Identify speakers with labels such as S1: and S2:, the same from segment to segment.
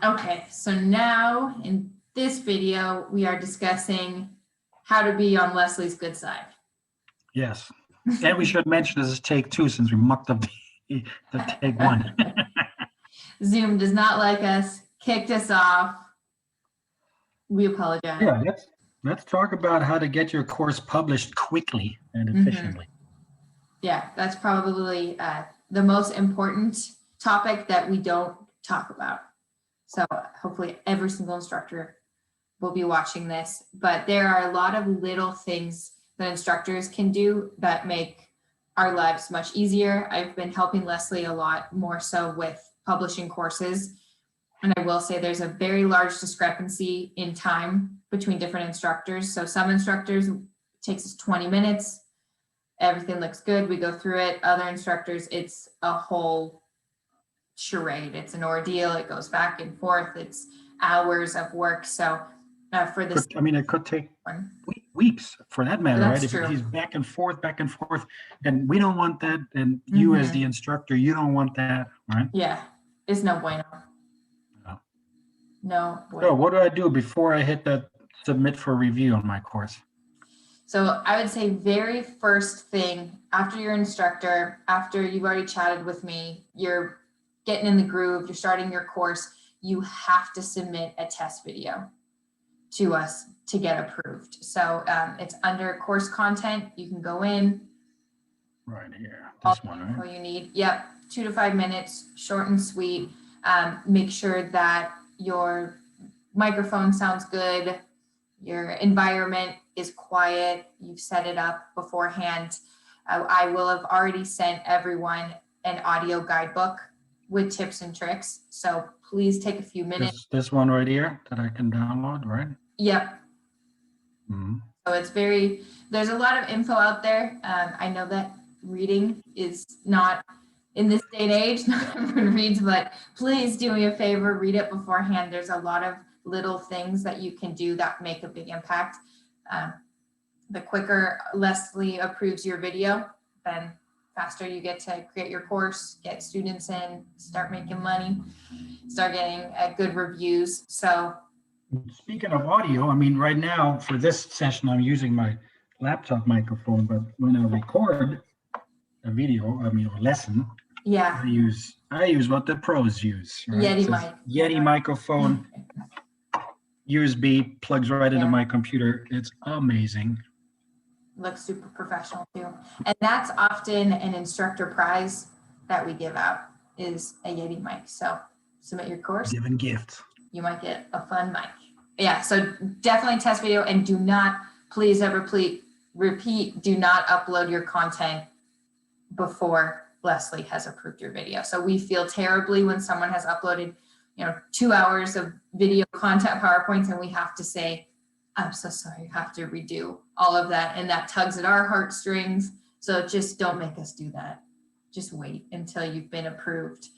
S1: Okay, so now in this video, we are discussing how to be on Leslie's good side.
S2: Yes. And we should mention this is take 2 since we mucked up the take 1.
S1: Zoom does not like us, kicked us off. We apologize.
S2: Yeah, let's talk about how to get your course published quickly and efficiently.
S1: Yeah, that's probably the most important topic that we don't talk about. So hopefully every single instructor will be watching this, but there are a lot of little things that instructors can do that make our lives much easier. I've been helping Leslie a lot more so with publishing courses. And I will say there's a very large discrepancy in time between different instructors. So some instructors it takes us 20 minutes. Everything looks good. We go through it. Other instructors, it's a whole charade. It's an ordeal. It goes back and forth. It's hours of work. So for this,
S2: it could take weeks for that matter,
S1: that's
S2: right?
S1: true.
S2: If he's back and forth, and we don't want that. And you as the instructor, you don't want that, right?
S1: Yeah, it's no bueno. No bueno.
S2: So what do I do before I hit that submit for review on my course?
S1: So I would say very first thing after your instructor, after you've already chatted with me, you're getting in the groove, you're starting your course, you have to submit a test video to us to get approved. So it's under course content. You can go in.
S2: Right here,
S1: All
S2: this one, right?
S1: you need. Yep, 2 to 5 minutes, short and sweet. Make sure that your microphone sounds good, your environment is quiet, you've set it up beforehand. I will have already sent everyone an audio guidebook with tips and tricks. So please take a few minutes.
S2: This one right here that I can download, right?
S1: Yep. So it's there's a lot of info out there. I know that reading is not in this day and age, not everyone reads, but please do me a favor, read it beforehand. There's a lot of little things that you can do that make a big impact. The quicker Leslie approves your video, then faster you get to create your course, get students in, start making money, start getting good reviews. So
S2: speaking of audio, right now for this session, I'm using my laptop microphone, but when I record a video, or lesson,
S1: yeah,
S2: I use what the pros use. Right? Yeti microphone, USB plugs right into my computer. It's amazing.
S1: Looks super professional too. And that's often an instructor prize that we give out is a Yeti mic. So submit your course.
S2: Giving gifts.
S1: You might get a fun mic. Yeah, so definitely test video, and do not, please ever repeat, do not upload your content before Leslie has approved your video. So we feel terribly when someone has uploaded 2 hours of video content PowerPoints and we have to say, I'm so sorry, you have to redo all of that. And that tugs at our heartstrings. So just don't make us do that. Just wait until you've been approved.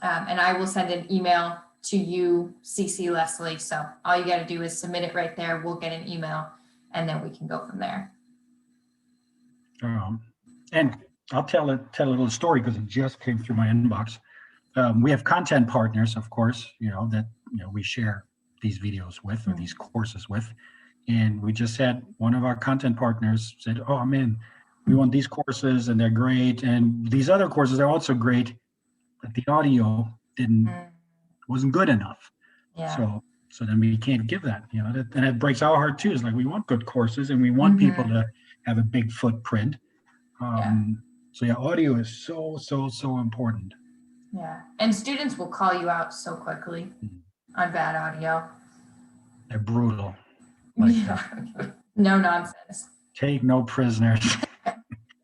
S1: And I will send an email to you, CC Leslie. So all you got to do is submit it right there. We'll get an email and then we can go from there.
S2: And I'll tell a little story because it just came through my inbox. We have content partners, of course, that we share these videos with or these courses with. And we just had one of our content partners said, oh man, we want these courses and they're great. And these other courses are also great, but the audio wasn't good enough.
S1: Yeah.
S2: So then we can't give that, and it breaks our heart too. It's like, we want good courses and we want people to have a big footprint. So audio is so important.
S1: Yeah. And students will call you out so quickly on bad audio.
S2: They're brutal.
S1: No nonsense.
S2: Take no prisoners.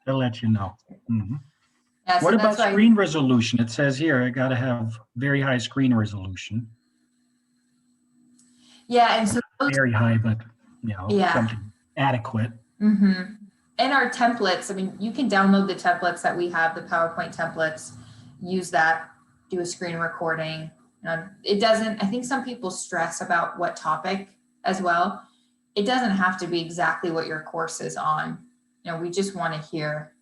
S2: They'll let you know.
S1: Yeah, so
S2: what about screen resolution? It says here, I got to have very high screen resolution.
S1: Yeah, and so
S2: very high, but something adequate.
S1: And our templates, you can download the templates that we have, the PowerPoint templates, use that, do a screen recording. It doesn't, I think some people stress about what topic as well. It doesn't have to be exactly what your course is on. We just want to hear.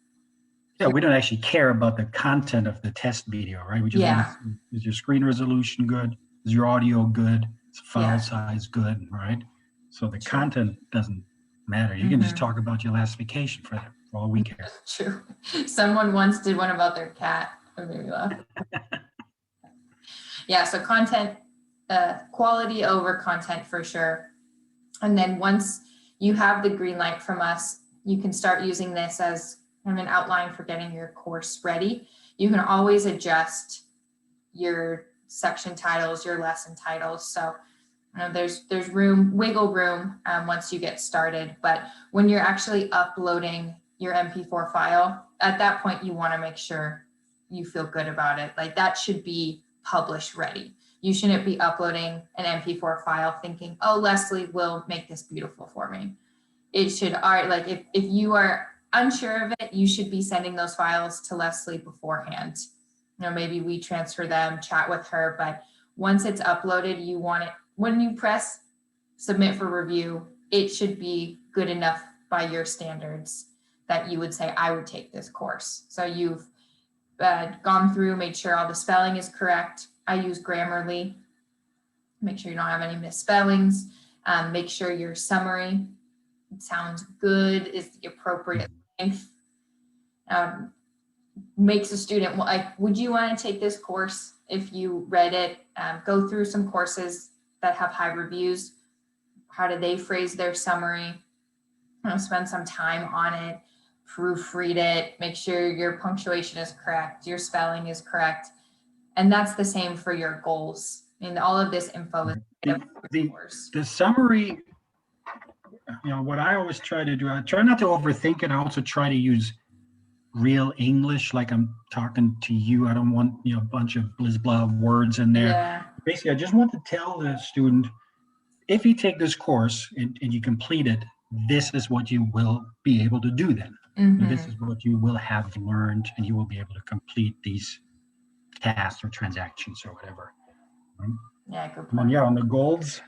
S2: Yeah, we don't actually care about the content of the test video, right? We just want to, is your screen resolution good? Is your audio good? Is file
S1: Yeah.
S2: size good, right? So the
S1: True.
S2: content doesn't matter. You can just
S1: Mhm.
S2: talk about your last vacation for all we care.
S1: True. Someone once did one about their cat. It made me laugh. Yeah, so content, quality over content for sure. And then once you have the green light from us, you can start using this as kind of an outline for getting your course ready. You can always adjust your section titles, your lesson titles. So there's wiggle room once you get started. But when you're actually uploading your MP4 file, at that point, you want to make sure you feel good about it. Like that should be published ready. You shouldn't be uploading an MP4 file thinking, oh, Leslie will make this beautiful for me. It should, like if you are unsure of it, you should be sending those files to Leslie beforehand. Maybe we transfer them, chat with her, but once it's uploaded, you want it, when you press submit for review, it should be good enough by your standards that you would say, I would take this course. So you've gone through, made sure all the spelling is correct. I use Grammarly. Make sure you don't have any misspellings. Make sure your summary sounds good, is the appropriate length. Makes a student like, would you want to take this course if you read it? Go through some courses that have high reviews. How do they phrase their summary? Spend some time on it, proofread it, make sure your punctuation is correct, your spelling is correct. And that's the same for your goals. And all of this info is
S2: the summary, what I always try to do, I try not to overthink it. I also try to use real English, like I'm talking to you. I don't want a bunch of blizz blah words in there.
S1: Yeah.
S2: Basically, I just want to tell the student, if you take this course and you complete it, this is what you will be able to do then.
S1: Mm-hmm.
S2: This is what you will have learned, and you will be able to complete these tasks or transactions or whatever.
S1: Yeah, good
S2: point. And then, on the goals,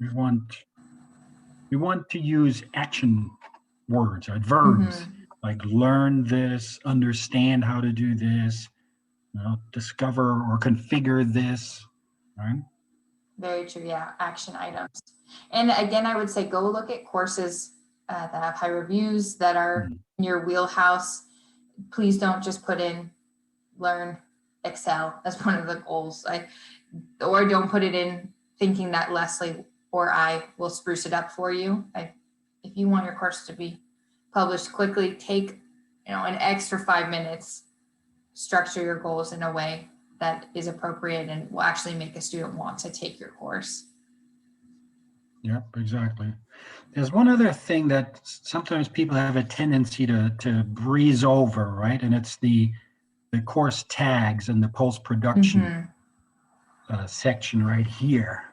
S2: we want to use action words, right? Verbs, like learn this, understand how to do this, discover or configure this, right?
S1: Very true. Yeah, action items. And again, I would say go look at courses that have high reviews that are in your wheelhouse. Please don't just put in learn Excel as one of the goals, or don't put it in thinking that Leslie or I will spruce it up for you. If you want your course to be published quickly, take an extra 5 minutes, structure your goals in a way that is appropriate and will actually make a student want to take your course.
S2: Yep, exactly. There's one other thing that sometimes people have a tendency to breeze over, right? And it's the course tags and the post-production section right here.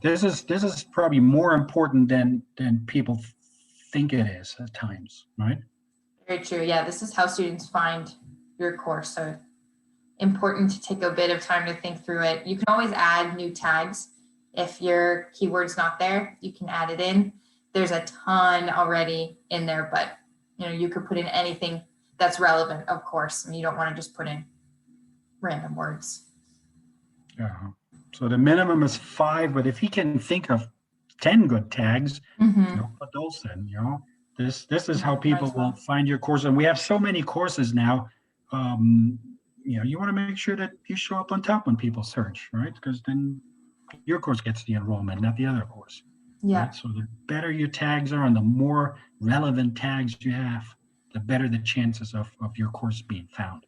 S2: This is probably more important than people think it is at times, right?
S1: Very true. Yeah, this is how students find your course. So important to take a bit of time to think through it. You can always add new tags. If your keyword's not there, you can add it in. There's a ton already in there, but you could put in anything that's relevant, of course, and you don't want to just put in random words.
S2: Yeah. So the minimum is 5, but if he can think of 10 good tags, put those in. This is how people will find your course, and we have so many courses now. You want to make sure that you show up on top when people search, right? Because then your course gets the enrollment, not the other course.
S1: Yeah.
S2: Right? So the better your tags are and the more relevant tags you have, the better the chances of your course being found.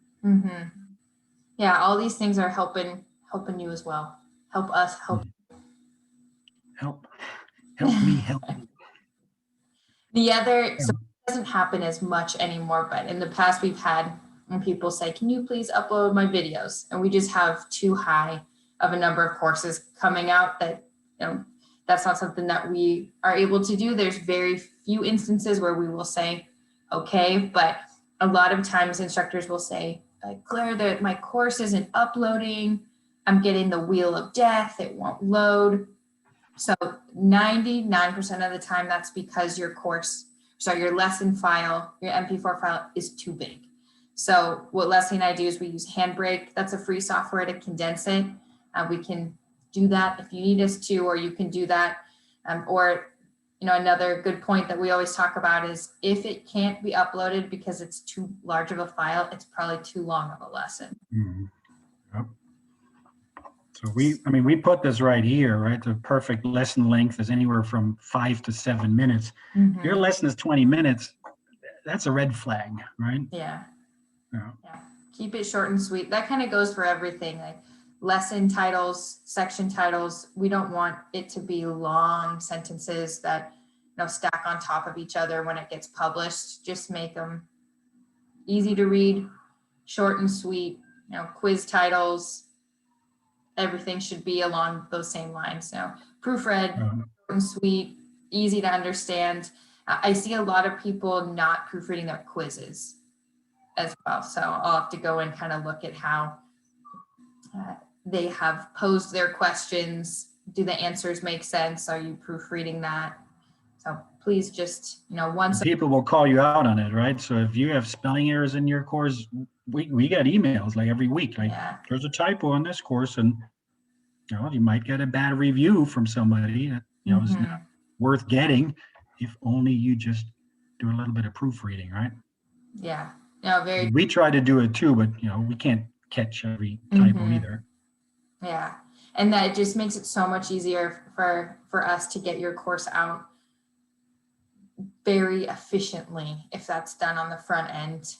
S1: Yeah, all these things are helping you as well. Help us help.
S2: Help me help you.
S1: The other, so it doesn't happen as much anymore, but in the past we've had when people say, can you please upload my videos? And we just have too high of a number of courses coming out that, that's not something that we are able to do. There's very few instances where we will say, okay, but a lot of times instructors will say, Claire, that my course isn't uploading. I'm getting the wheel of death. It won't load. So 99% of the time, that's because your lesson file, your MP4 file is too big. So what Leslie and I do is we use Handbrake. That's a free software to condense it. We can do that if you need us to, or you can do that. Or, another good point that we always talk about is if it can't be uploaded because it's too large of a file, it's probably too long of a lesson.
S2: Mhm. Yep. So we put this right here, right? The perfect lesson length is anywhere from 5 to 7 minutes. If your lesson is 20 minutes, that's a red flag, right?
S1: Yeah.
S2: Yeah.
S1: Yeah. Keep it short and sweet. That kind of goes for everything, like lesson titles, section titles. We don't want it to be long sentences that stack on top of each other when it gets published. Just make them easy to read, short and sweet. Quiz titles, everything should be along those same lines. Proofread, short and sweet, easy to understand. I see a lot of people not proofreading their quizzes as well. So I'll have to go and kind of look at how they have posed their questions. Do the answers make sense? Are you proofreading that? So please just, once.
S2: People will call you out on it, right? So if you have spelling errors in your course, we get emails like every week, like there's a typo in this course, and you might get a bad review from somebody that is not worth getting if only you just do a little bit of proofreading, right?
S1: Yeah. No, very.
S2: We try to do it too, but we can't catch every typo either.
S1: Yeah, and that just makes it so much easier for us to get your course out very efficiently if that's done on the front end.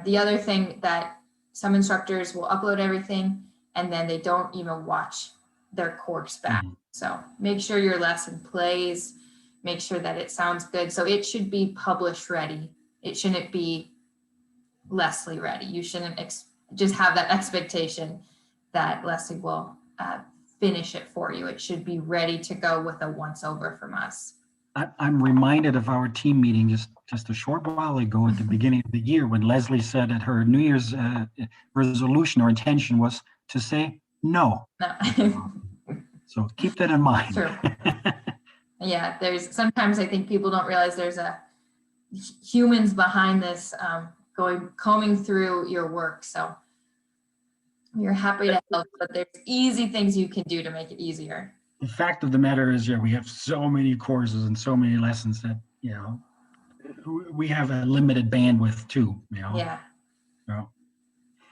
S1: The other thing that some instructors will upload everything and then they don't even watch their course back. So make sure your lesson plays, make sure that it sounds good. So it should be publish ready. It shouldn't be Leslie ready. You shouldn't just have that expectation that Leslie will finish it for you. It should be ready to go with a once over from us.
S2: I'm reminded of our team meeting just a short while ago at the beginning of the year when Leslie said that her New Year's resolution or intention was to say no. So keep that in mind.
S1: True. Yeah, sometimes I think people don't realize there's humans behind this combing through your work. So we're happy to help, but there's easy things you can do to make it easier.
S2: The fact of the matter is, we have so many courses and so many lessons that, we have a limited bandwidth too,
S1: Yeah.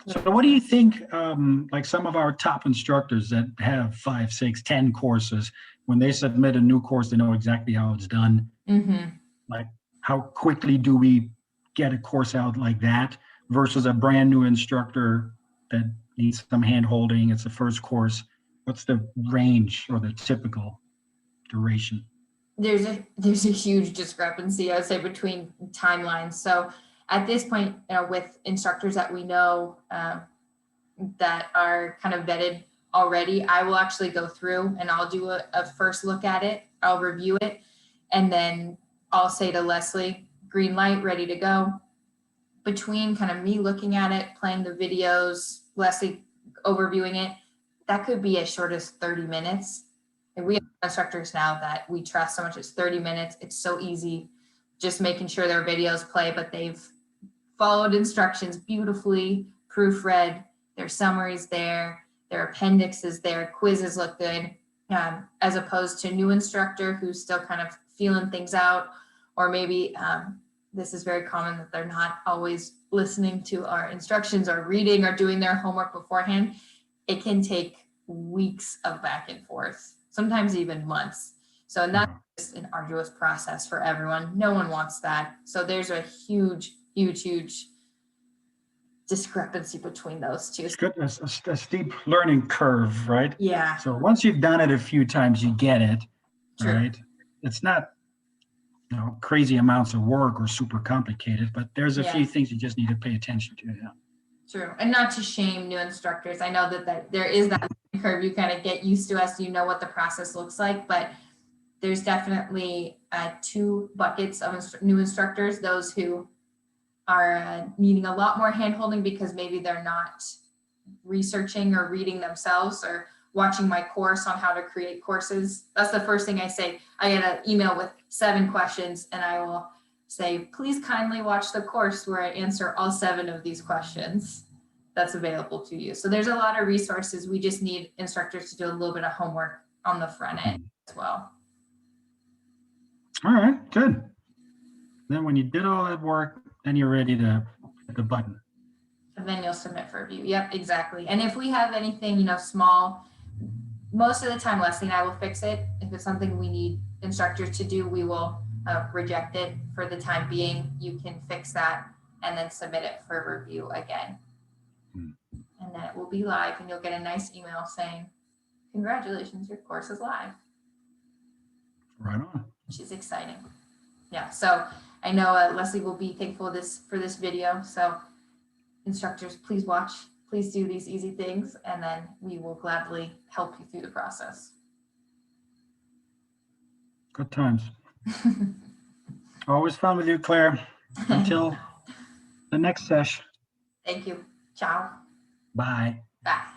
S2: So what do you think, like some of our top instructors that have 5, 6, 10 courses, when they submit a new course, they know exactly how it's done. Like how quickly do we get a course out like that versus a brand new instructor that needs some hand holding? It's the first course. What's the range or the typical duration?
S1: There's a huge discrepancy, I would say, between timelines. So at this point, with instructors that we know that are kind of vetted already, I will actually go through and I'll do a first look at it. I'll review it, and then I'll say to Leslie, green light, ready to go. Between kind of me looking at it, playing the videos, Leslie overviewing it, that could be as short as 30 minutes. And we have instructors now that we trust so much. It's 30 minutes. It's so easy, just making sure their videos play, but they've followed instructions beautifully, proofread, their summaries there, their appendixes there, quizzes look good, as opposed to new instructor who's still kind of feeling things out, or maybe this is very common that they're not always listening to our instructions or reading or doing their homework beforehand. It can take weeks of back and forth, sometimes even months. So that's just an arduous process for everyone. No one wants that. So there's a huge discrepancy between those two.
S2: It's good. A steep learning curve, right?
S1: Yeah.
S2: So once you've done it a few times, you get it,
S1: True.
S2: right? It's not crazy amounts of work or super complicated, but there's a few things you just need to pay attention to. Yeah.
S1: True. And not to shame new instructors. I know that there is that curve. You kind of get used to us, what the process looks like, but there's definitely two buckets of new instructors, those who are needing a lot more handholding because maybe they're not researching or reading themselves or watching my course on how to create courses. That's the first thing I say. I get an email with 7 questions and I will say, please kindly watch the course where I answer all 7 of these questions that's available to you. So there's a lot of resources. We just need instructors to do a little bit of homework on the front end as well.
S2: All right, good. Then when you did all that work, then you're ready to hit the button.
S1: And then you'll submit for review. Yep, exactly. And if we have anything, small, most of the time Leslie and I will fix it. If it's something we need instructors to do, we will reject it for the time being. You can fix that and then submit it for review again. And then it will be live and you'll get a nice email saying, congratulations, your course is live.
S2: Right on.
S1: Which is exciting. Yeah, so I know Leslie will be thankful for this video. So instructors, please watch, please do these easy things, and then we will gladly help you through the process.
S2: Good times. Always fun with you, Claire. Until the next session.
S1: Thank you. Ciao.
S2: Bye.
S1: Bye.